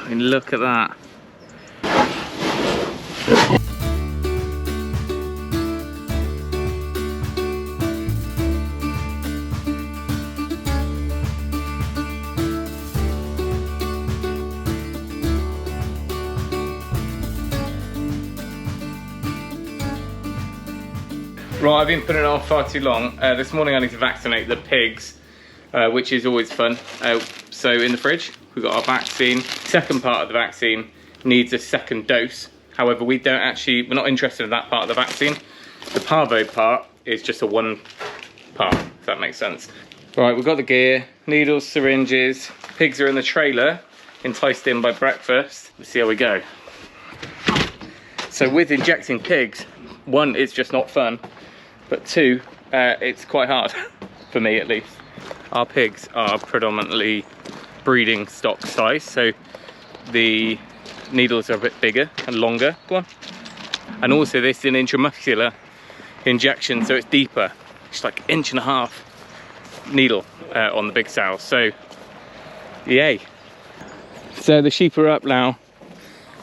I mean, look at that. Right, I've been putting it on far too long. This morning I need to vaccinate the pigs, which is always fun. So in the fridge, we've got our vaccine. Second part of the vaccine needs a second dose. However, we're not interested in that part of the vaccine. The parvo part is just a one part, if that makes sense. Right, we've got the gear, needles, syringes. Pigs are in the trailer, enticed in by breakfast. Let's see how we go. So with injecting pigs, one, it's just not fun. But two, it's quite hard, for me at least. Our pigs are predominantly breeding stock size, so the needles are a bit bigger and longer. Go on. And also this is an intramuscular injection, so it's deeper. It's like 1.5 inch needle on the big sows, so yay. So the sheep are up now,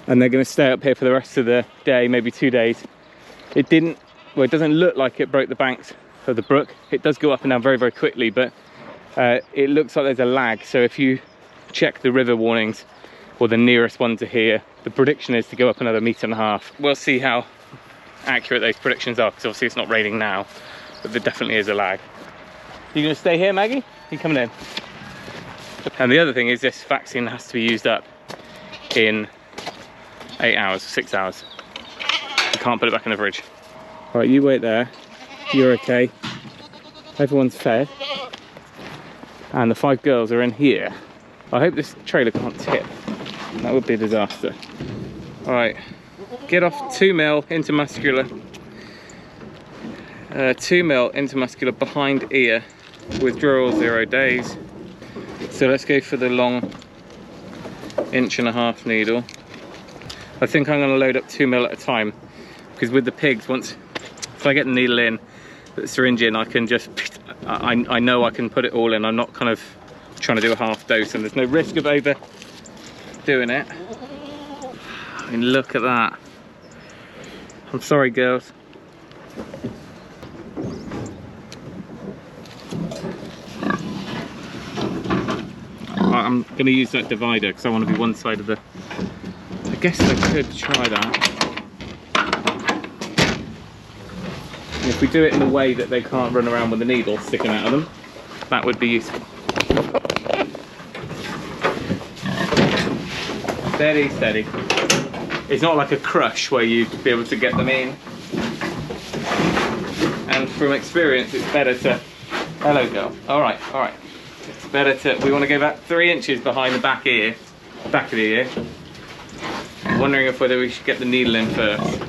and they're gonna stay up here for the rest of the day, maybe 2 days. It doesn't look like it broke the banks of the brook. It does go up and down very, very quickly, but it looks like there's a lag. So if you check the river warnings, or the nearest one to here, the prediction is to go up another 1.5 meters. We'll see how accurate those predictions are, because obviously it's not raining now, but there definitely is a lag. You gonna stay here, Maggie? You coming in? And the other thing is this vaccine has to be used up in 8 hours, 6 hours. You can't put it back in the fridge. Right, you wait there. You're okay. Everyone's fed. And the 5 girls are in here. I hope this trailer can't tip. That would be a disaster. Alright, get off 2 mil intramuscular. 2 mil intramuscular behind ear. Withdrawal 0 days. So let's go for the long 1.5 inch needle. I think I'm going to load up 2 mil at a time, because with the pigs, if I get the needle in, the syringe in, I can just, I know I can put it all in. I'm not kind of trying to do a half dose, and there's no risk of over doing it. I mean, look at that. I'm sorry, girls. I'm going to use that divider because I want to be one side of the... I guess I could try that. If we do it in a way that they can't run around with the needle sticking out of them, that would be useful. Steady, steady. It's not like a crush where you'd be able to get them in. And from experience, it's better to... Hello, girl. All right, all right. It's better to... We want to go about 3 inches behind the back of the ear. I'm wondering whether we should get the needle in first.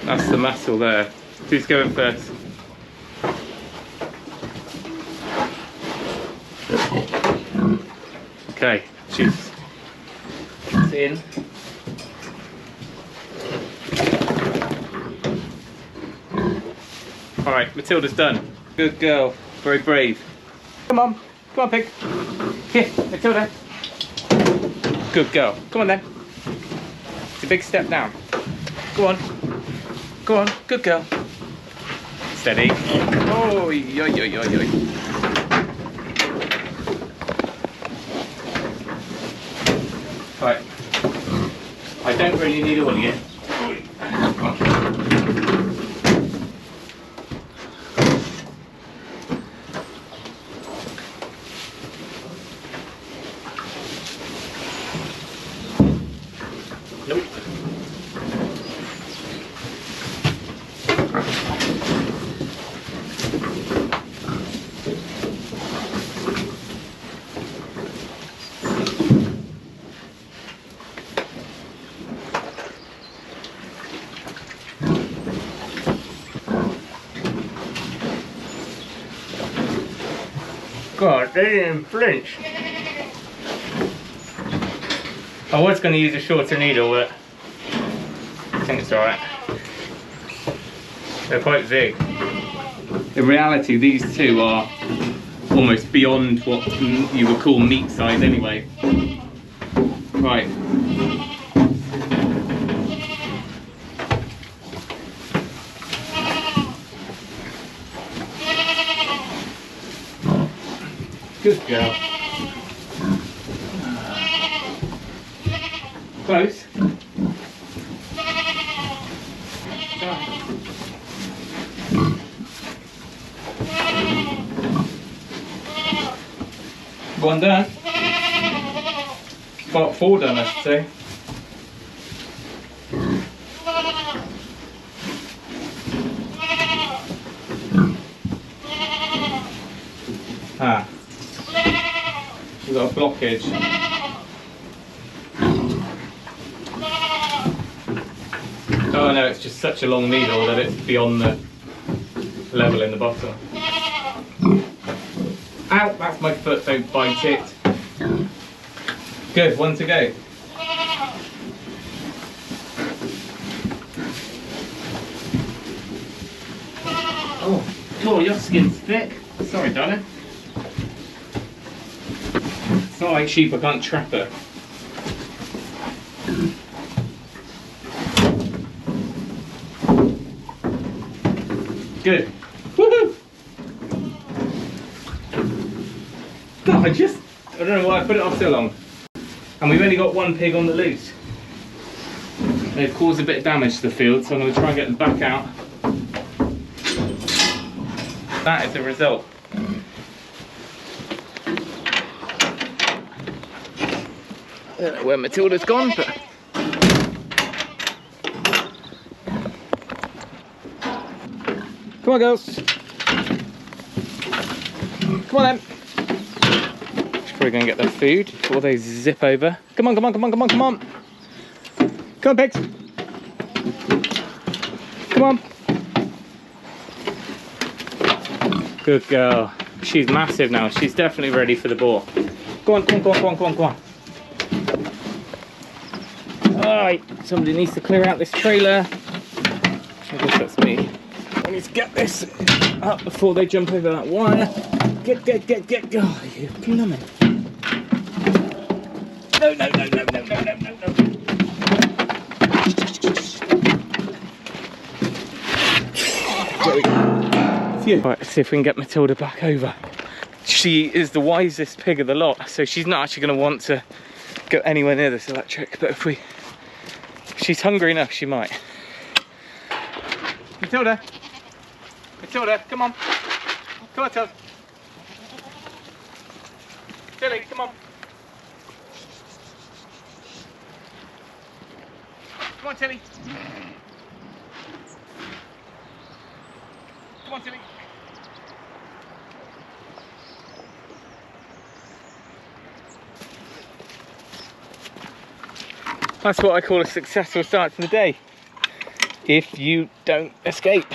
That's the muscle there. Who's going first? Okay, she's in. Alright, Matilda's done. Good girl, very brave. Come on, pig. Here, Matilda. Good girl. Come on then. It's a big step down. Go on. Go on, good girl. Steady. Oh, yo, yo, yo, yo. Right. I don't really need a one yet. Nope. God, they didn't flinch. I was going to use a shorter needle, but I think it's alright. They're quite big. In reality, these two are almost beyond what you would call meat size anyway. Right. Good girl. Close. One done. About 4 done, I should say. Ah. We've got a blockage. Oh no, it's just such a long needle that it's beyond the level in the bottom. Ow, that's my foot, don't bite it. Good, 1 to go. Oh, God, your skin's thick. Sorry, darling. It's not like sheep, I can't trap her. Good. Woohoo! God, I don't know why I put it off so long. And we've only got 1 pig on the loose. They've caused a bit of damage to the field, so I'm going to try and get them back out. That is the result. I don't know where Matilda's gone, but... Come on, girls. Come on then. She's probably going to get their food before they zip over. Come on, come on, come on, come on, come on. Come on, pigs. Come on. Good girl. She's massive now. She's definitely ready for the boar. Go on, come on, come on, come on, come on, come on. Alright, somebody needs to clear out this trailer. I guess that's me. I need to get this up before they jump over that wire. Get. Oh, you plummet. No. There we go. Phew. Right, let's see if we can get Matilda back over. She is the wisest pig of the lot, so she's not actually going to want to go anywhere near this electric, but if she's hungry enough, she might. Matilda, come on. Come on, Tilly. Tilly, come on. Come on, Tilly. Come on, Tilly. That's what I call a successful start to the day. If you don't escape.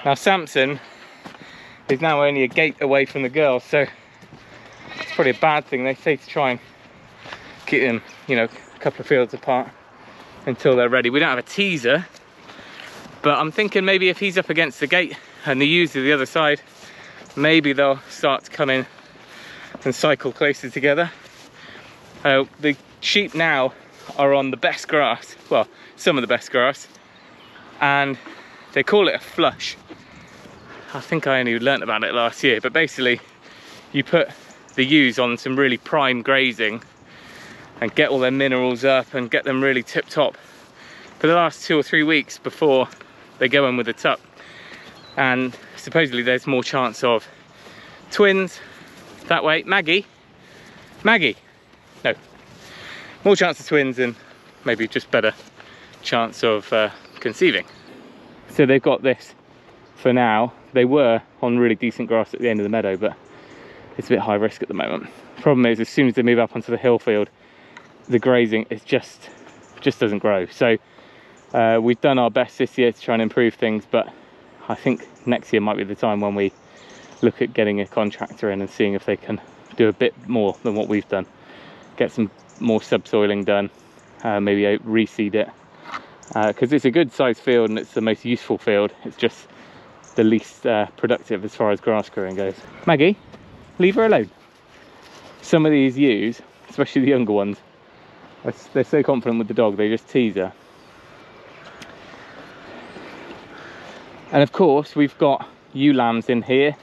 Now Samson is now only a gate away from the girls, so it's probably a bad thing. They say to try and keep them, you know, a couple of fields apart until they're ready. We don't have a teaser, but I'm thinking maybe if he's up against the gate and the ewes are the other side, maybe they'll start to come in and cycle closer together. The sheep now are on the best grass, well, some of the best grass, and they call it a flush. I think I only learnt about it last year, but basically you put the ewes on some really prime grazing and get all their minerals up and get them really tip top for the last 2 or 3 weeks before they go in with the tup. And supposedly there's more chance of twins that way. Maggie, no, more chance of twins and maybe just better chance of conceiving. So they've got this for now. They were on really decent grass at the end of the meadow, but it's a bit high risk at the moment. Problem is, as soon as they move up onto the hill field, the grazing is just doesn't grow. So we've done our best this year to try and improve things, but I think next year might be the time when we look at getting a contractor in and seeing if they can do a bit more than what we've done. Get some more subsoiling done, maybe reseed it, because it's a good sized field and it's the most useful field. It's just the least productive as far as grass growing goes. Maggie, leave her alone. Some of these ewes, especially the younger ones, they're so confident with the dog, they just tease her. And of course, we've got ewe lambs in here,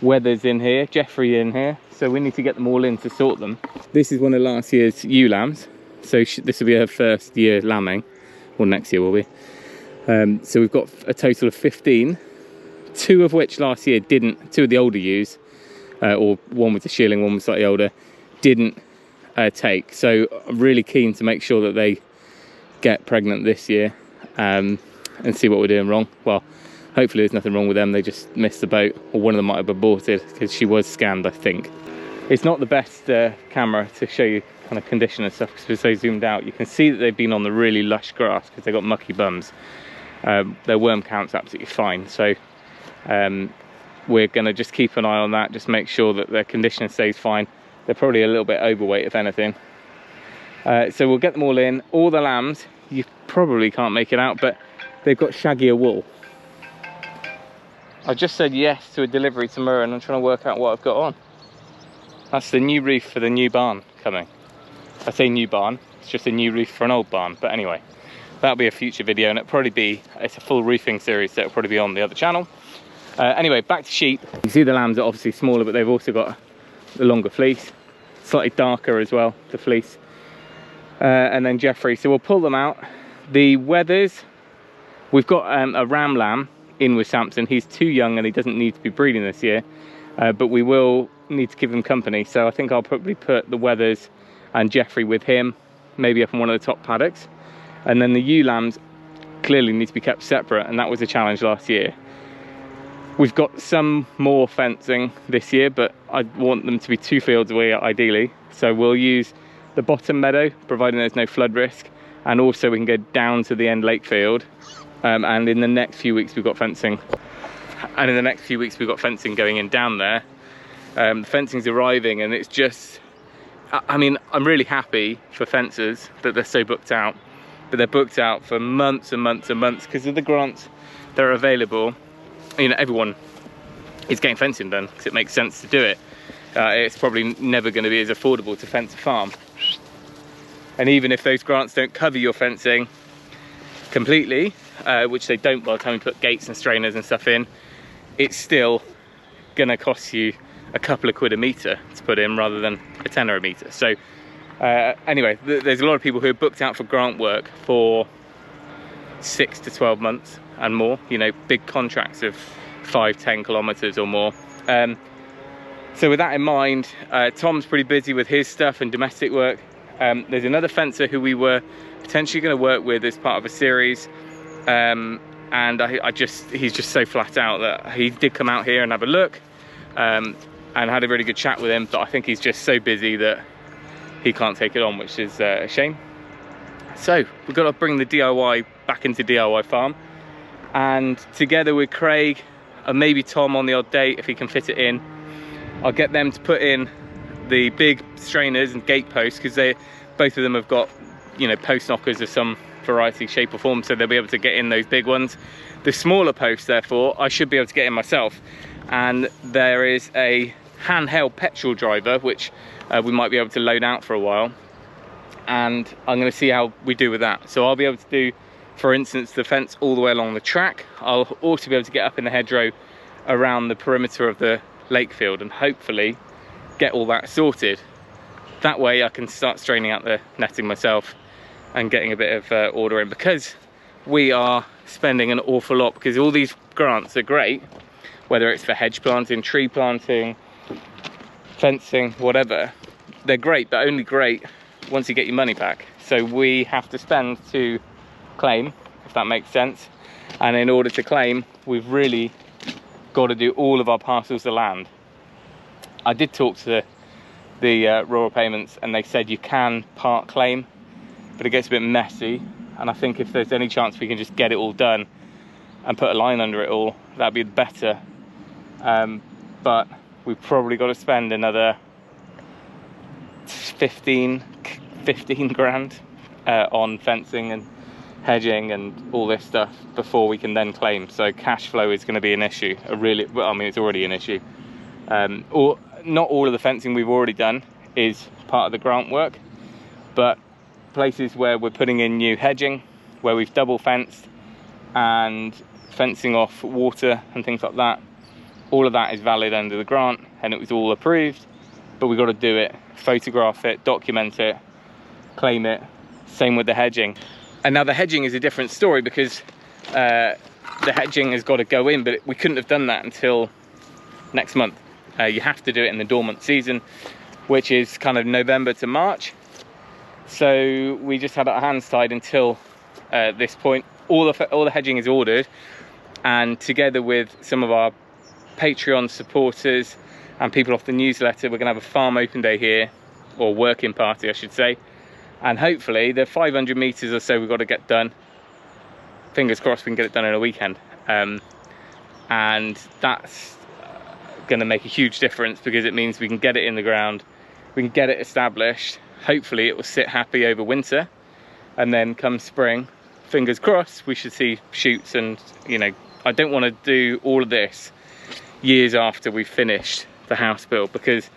Weathers in here, Jeffrey in here, so we need to get them all in to sort them. This is one of last year's ewe lambs, so this will be her first year lambing, or next year will be. So we've got a total of 15, 2 of which last year didn't, 2 of the older ewes, or one was a shearling, one was slightly older, didn't take. So I'm really keen to make sure that they get pregnant this year, and see what we're doing wrong. Well, hopefully there's nothing wrong with them, they just missed the boat, or one of them might have aborted, because she was scanned, I think. It's not the best camera to show you kind of condition and stuff, because we're so zoomed out. You can see that they've been on the really lush grass, because they've got mucky bums. Their worm count's absolutely fine, so we're going to just keep an eye on that, just make sure that their condition stays fine. They're probably a little bit overweight, if anything. So we'll get them all in. All the lambs, you probably can't make it out, but they've got shaggier wool. I just said yes to a delivery tomorrow and I'm trying to work out what I've got on. That's the new roof for the new barn coming. I say new barn, it's just a new roof for an old barn, but anyway, that'll be a future video, and it's a full roofing series, so it'll probably be on the other channel. Anyway, back to sheep. You see the lambs are obviously smaller, but they've also got the longer fleece, slightly darker as well, the fleece. And then Jeffrey, so we'll pull them out. The Weathers, we've got a ram lamb in with Samson. He's too young and he doesn't need to be breeding this year, but we will need to give him company, so I think I'll probably put the Weathers and Jeffrey with him, maybe up in one of the top paddocks. And then the ewe lambs clearly need to be kept separate, and that was a challenge last year. We've got some more fencing this year, but I want them to be 2 fields away ideally, so we'll use the bottom meadow, providing there's no flood risk, and also we can go down to the end lake field. And in the next few weeks we've got fencing. And in the next few weeks we've got fencing going in down there. The fencing's arriving, and it's just, I mean, I'm really happy for fencers that they're so booked out, but they're booked out for months and months and months because of the grants that are available. You know, everyone is getting fencing done because it makes sense to do it. It's probably never going to be as affordable to fence a farm. And even if those grants don't cover your fencing completely, which they don't by the time you put gates and strainers and stuff in, it's still gonna cost you a couple of quid a metre to put in rather than a tenner a metre. So anyway, there's a lot of people who are booked out for grant work for 6 to 12 months and more, you know, big contracts of 5-10 kilometres or more. So with that in mind, Tom's pretty busy with his stuff and domestic work. There's another fencer who we were potentially going to work with as part of a series, and he's just so flat out that he did come out here and have a look, and had a really good chat with him, but I think he's just so busy that he can't take it on, which is a shame. So we've got to bring the DIY back into DIY farm, and together with Craig and maybe Tom on the odd day if he can fit it in, I'll get them to put in the big strainers and gate posts, because both of them have got, you know, post knockers of some variety, shape or form, so they'll be able to get in those big ones. The smaller posts, therefore, I should be able to get in myself, and there is a handheld petrol driver which we might be able to loan out for a while, and I'm going to see how we do with that. So I'll be able to do, for instance, the fence all the way along the track. I'll also be able to get up in the hedgerow around the perimeter of the lake field and hopefully get all that sorted. That way I can start straining out the netting myself and getting a bit of order in, because we are spending an awful lot, because all these grants are great, whether it's for hedge planting, tree planting, fencing, whatever. They're great, but only great once you get your money back. So we have to spend to claim, if that makes sense. And in order to claim, we've really got to do all of our parcels of land. I did talk to the rural payments, and they said you can part claim, but it gets a bit messy, and I think if there's any chance we can just get it all done and put a line under it all, that'd be better. But we've probably got to spend another 15 grand on fencing and hedging and all this stuff before we can then claim. So cash flow is going to be an issue. Well, I mean, it's already an issue. Or not all of the fencing we've already done is part of the grant work, but places where we're putting in new hedging, where we've double fenced and fencing off water and things like that, all of that is valid under the grant, and it was all approved. But we've got to do it, photograph it, document it, claim it. Same with the hedging. And now the hedging is a different story, because the hedging has got to go in, but we couldn't have done that until next month. You have to do it in the dormant season, which is kind of November to March. So we just had our hands tied until this point. All the hedging is ordered, and together with some of our Patreon supporters and people off the newsletter, we're gonna have a farm open day here, or working party I should say, and hopefully the 500 meters or so we've got to get done. Fingers crossed we can get it done in a weekend, and that's going to make a huge difference, because it means we can get it in the ground, we can get it established. Hopefully it will sit happy over winter, and then come spring, fingers crossed, we should see shoots. And you know, I don't want to do all of this years after we've finished the house build, because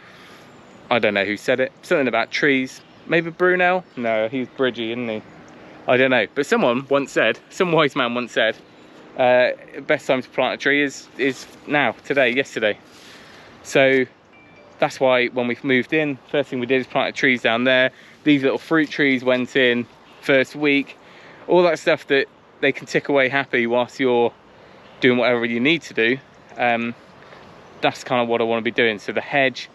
I don't know who said it, something about trees, maybe Brunel, no, he's Bridgie, isn't he? I don't know, but someone once said, some wise man once said, best time to plant a tree is now, today, yesterday. So that's why when we moved in, first thing we did is planted trees down there. These little fruit trees went in first week, all that stuff that they can tick away happy whilst you're doing whatever you need to do. That's kind of what I want to be doing. So the hedge,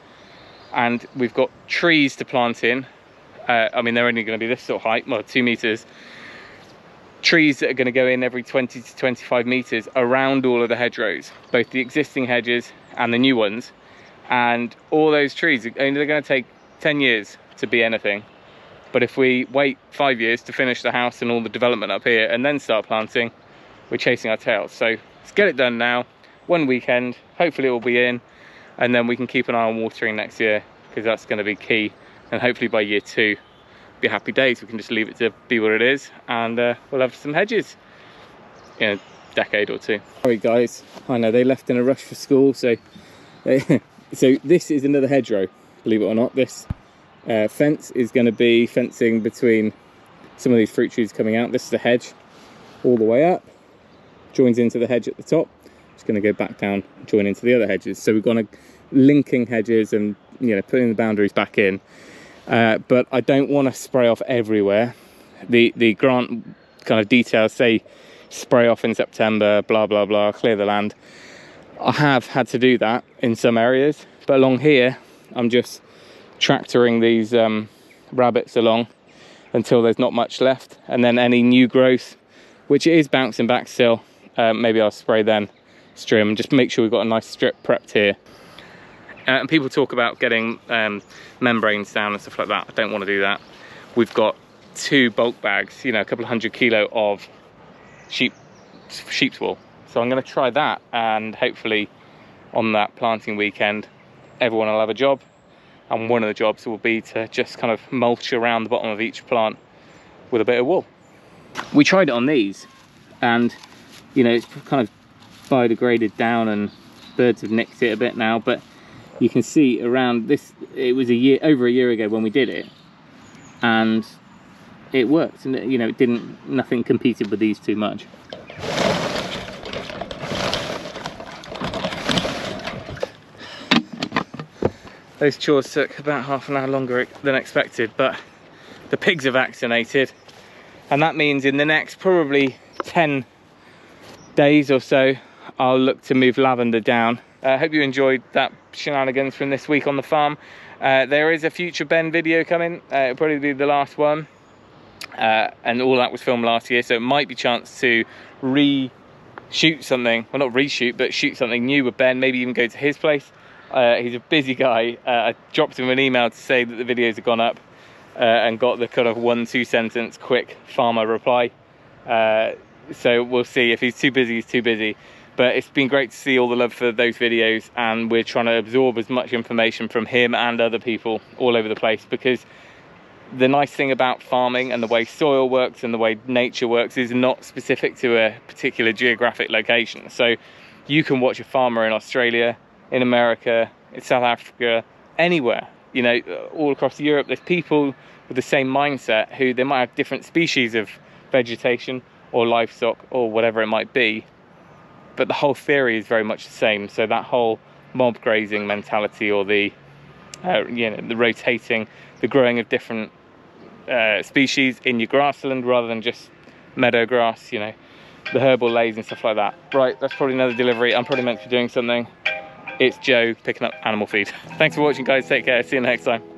and we've got trees to plant in. I mean, they're only going to be this sort of height, well, 2 meters. Trees that are going to go in every 20 to 25 meters around all of the hedgerows, both the existing hedges and the new ones. And all those trees, they're going to take 10 years to be anything. But if we wait 5 years to finish the house and all the development up here and then start planting, we're chasing our tails. So let's get it done now, one weekend, hopefully it will be in, and then we can keep an eye on watering next year, because that's going to be key. And hopefully by year 2, be happy days. We can just leave it to be what it is, and we'll have some hedges in a decade or 2. Sorry guys, I know they left in a rush for school, so so this is another hedgerow, believe it or not. This fence is going to be fencing between some of these fruit trees coming out. This is a hedge all the way up, joins into the hedge at the top. It's going to go back down, join into the other hedges. So we've got linking hedges and, you know, putting the boundaries back in. But I don't want to spray off everywhere. The grant kind of details say spray off in September, blah blah blah, clear the land. I have had to do that in some areas, but along here I'm just tractoring these rabbits along until there's not much left, and then any new growth, which it is bouncing back still, maybe I'll spray then, stream, and just make sure we've got a nice strip prepped here. And people talk about getting membranes down and stuff like that. I don't want to do that. We've got 2 bulk bags, you know, a couple of 100 kilo of sheep's wool. So I'm going to try that, and hopefully on that planting weekend, everyone will have a job. And one of the jobs will be to just kind of mulch around the bottom of each plant with a bit of wool. We tried it on these, and you know, it's kind of biodegraded down and birds have nicked it a bit now, but you can see around this, it was over a year ago when we did it, and it worked, and you know, nothing competed with these too much. Those chores took about half an hour longer than expected, but the pigs are vaccinated, and that means in the next probably 10 days or so I'll look to move Lavender down. I hope you enjoyed that shenanigans from this week on the farm. There is a future Ben video coming. It'll probably be the last one, and all that was filmed last year, so it might be a chance to reshoot something, well, not reshoot, but shoot something new with Ben, maybe even go to his place. He's a busy guy. I dropped him an email to say that the videos have gone up, and got the kind of 1-2 sentence quick farmer reply. So we'll see. If he's too busy, he's too busy. But it's been great to see all the love for those videos, and we're trying to absorb as much information from him and other people all over the place, because The nice thing about farming and the way soil works and the way nature works is not specific to a particular geographic location. So you can watch a farmer in Australia, in America, in South Africa, anywhere, you know, all across Europe. There's people with the same mindset who they might have different species of vegetation or livestock or whatever it might be, but the whole theory is very much the same. So that whole mob grazing mentality, or the you know, the rotating, the growing of different species in your grassland rather than just meadow grass, you know, the herbal lays and stuff like that. Right, that's probably another delivery. I'm probably meant to be doing something. It's Joe picking up animal feed. Thanks for watching, guys. Take care. See you next time.